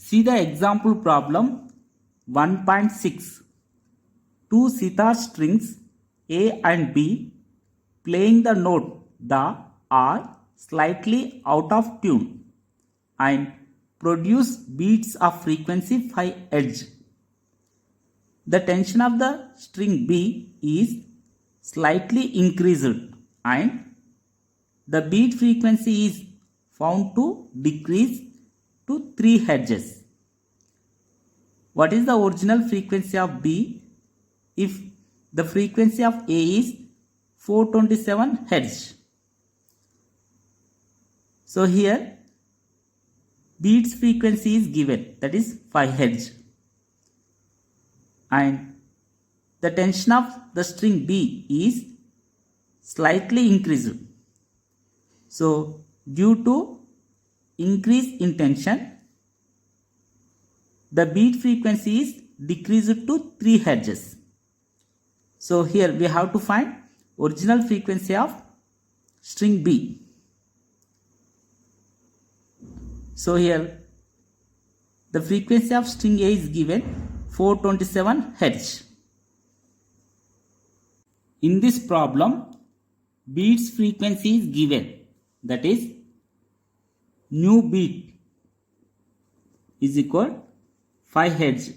See the example problem 1.6. Two sitar strings A and B playing the note the are slightly out of tune and produce beats of frequency 5 Hz. The tension of the string B is slightly increased and the beat frequency is found to decrease to 3 Hz. What is the original frequency of B if the frequency of A is 427 Hz? So here beats frequency is given, that is 5 Hz, and the tension of the string B is slightly increased. So due to increase in tension, the beat frequency is decreased to 3 Hz. So here we have to find original frequency of string B. So here the frequency of string A is given 427 Hz. In this problem, beats frequency is given, that is new beat is equal 5 Hz,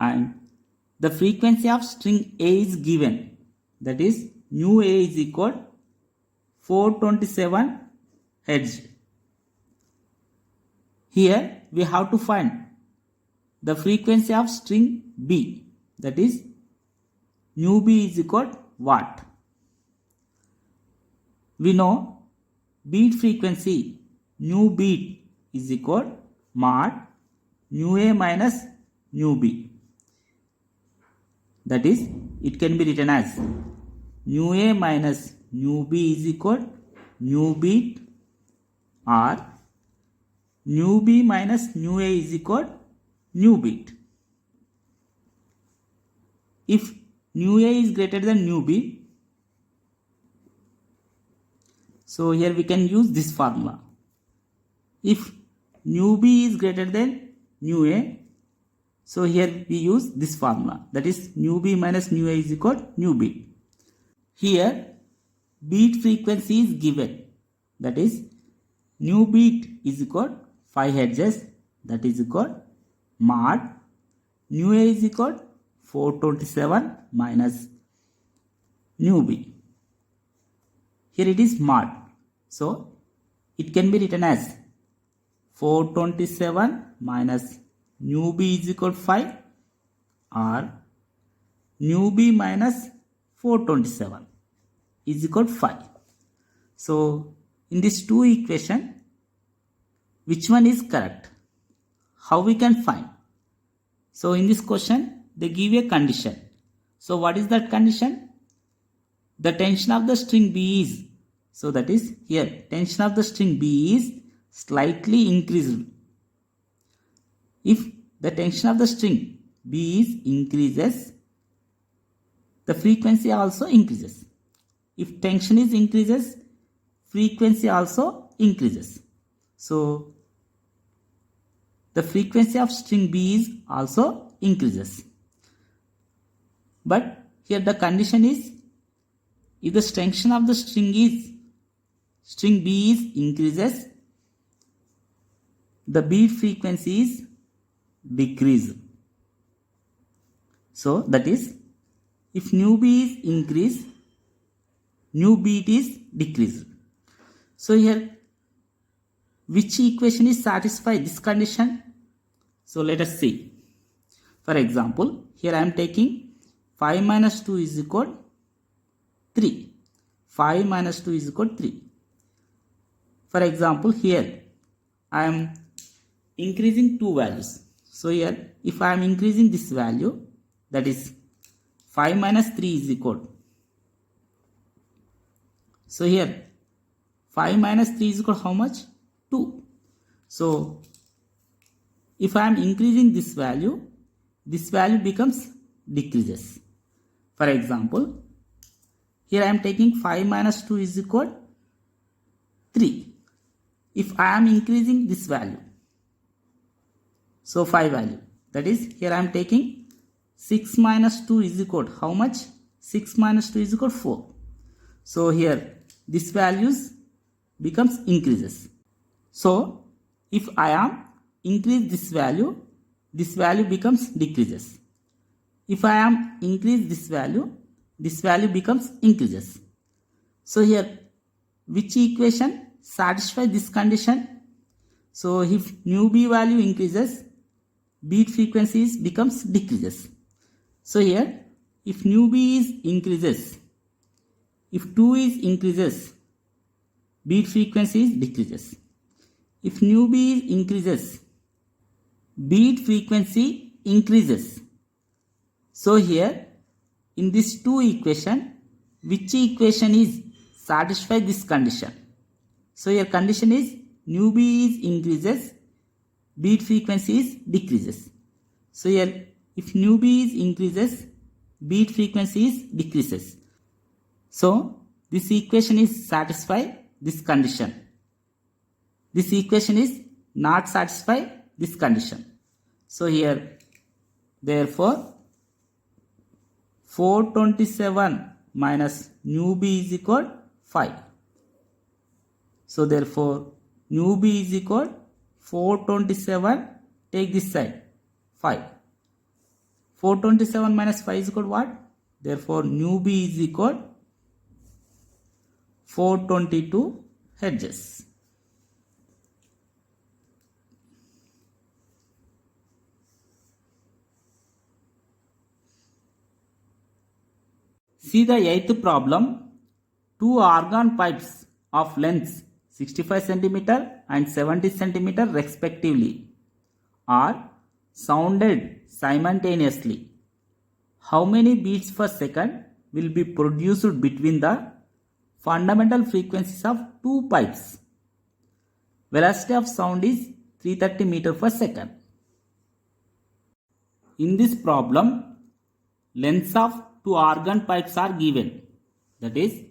and the frequency of string A is given, that is new A is equal 427 Hz. Here we have to find the frequency of string B, that is new B is equal what? We know beat frequency new beat is equal mod new A minus new B. That is, it can be written as new A minus new B is equal new beat, or new B minus new A is equal new beat. If new A is greater than new B, so here we can use this formula. If new B is greater than new A, so here we use this formula, that is new B minus new A is equal new beat. Here beat frequency is given, that is new beat is equal 5 Hz, that is equal mod new A is equal 427 minus new B. Here it is mod, so it can be written as 427 minus new B is equal 5, or new B minus 427 is equal 5. So in these two equations, which one is correct? How we can find? So in this question they give a condition. So what is that condition? The tension of the string B is, so that is here tension of the string B is slightly increased. If the tension of the string B is increases, the frequency also increases. If tension is increases, frequency also increases. So the frequency of string B is also increases. But here the condition is, if the tension of the string B is increases, the beat frequency is decreased. So that is, if new B is increased, new beat is decreased. So here which equation is satisfy this condition? So let us see. For example, here I am taking 5 minus 2 is equal 3. 5 minus 2 is equal 3. For example, here I am increasing two values. So here if I am increasing this value, that is 5 minus 3 is equal. So here 5 minus 3 is equal how much? 2. So if I am increasing this value becomes decreases. For example, here I am taking 5 minus 2 is equal 3. If I am increasing this value, So 5 value. That is, here I am taking 6 minus 2 is equal to how much? 6 minus 2 is equal to 4. So here this values becomes increases. So if I am increase this value becomes decreases. If I am increase this value becomes increases. So here which equation satisfies this condition? So if nu b value increases, beat frequencies becomes decreases. So here if nu b is increases, if 2 is increases, beat frequency is decreases. If nu b is increases, beat frequency increases. So here in this two equation, which equation is satisfy this condition? So your condition is nu b is increases, beat frequency is decreases. So here if nu b is increases, beat frequency is decreases. So this equation is satisfy this condition. This equation is not satisfy this condition. So here therefore 427 minus nu b is equal 5. So therefore nu b is equal 427, take this side 5. 427 minus 5 is equal to what? Therefore nu b is equal 422 hertz. See the 8th problem. Two organ pipes of lengths 65 cm and 70 cm respectively are sounded simultaneously. How many beats per second will be produced between the fundamental frequencies of two pipes? Velocity of sound is 330 meter per second. In this problem, lengths of two organ pipes are given. That is,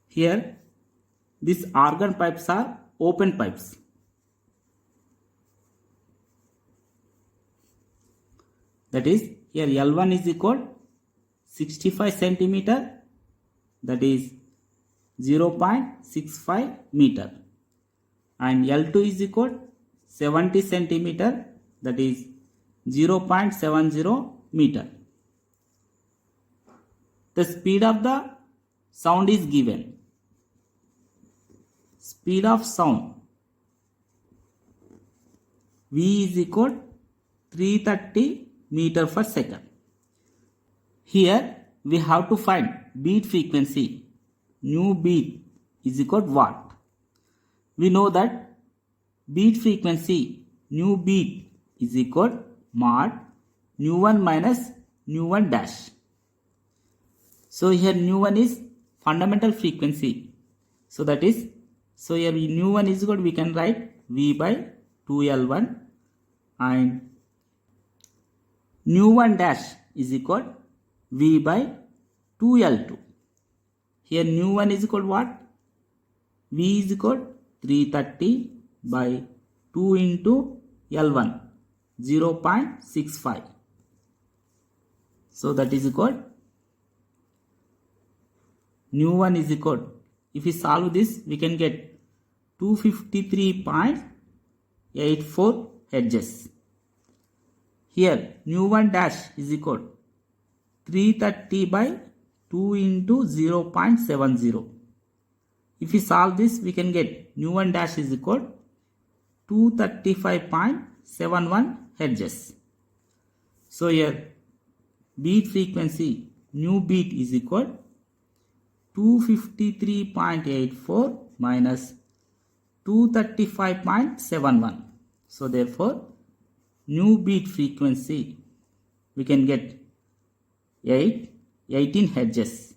here these organ pipes are open pipes. That is, here L1 is equal 65 centimeter, that is 0.65 meter, and L2 is equal 70 centimeter, that is 0.70 meter. The speed of the sound is given. Speed of sound V is equal 330 meter per second. Here we have to find beat frequency. Nu beat is equal to what? We know that beat frequency nu beat is equal mod nu1 minus nu1 dash. So here nu1 is fundamental frequency. So that is, so here nu1 is equal, we can write V by 2L1, and nu1 dash is equal V by 2L2. Here nu1 is equal to what? V is equal 330 by 2 into L1, 0.65. So that is equal, nu1 is equal, if we solve this, we can get 253.84 hertz. Here nu1 dash is equal 330 by 2 into 0.70. If we solve this, we can get nu1 dash is equal 235.71 hertz. So here beat frequency nu beat is equal 253.84 minus 235.71. So therefore nu beat frequency we can get 18 hertz.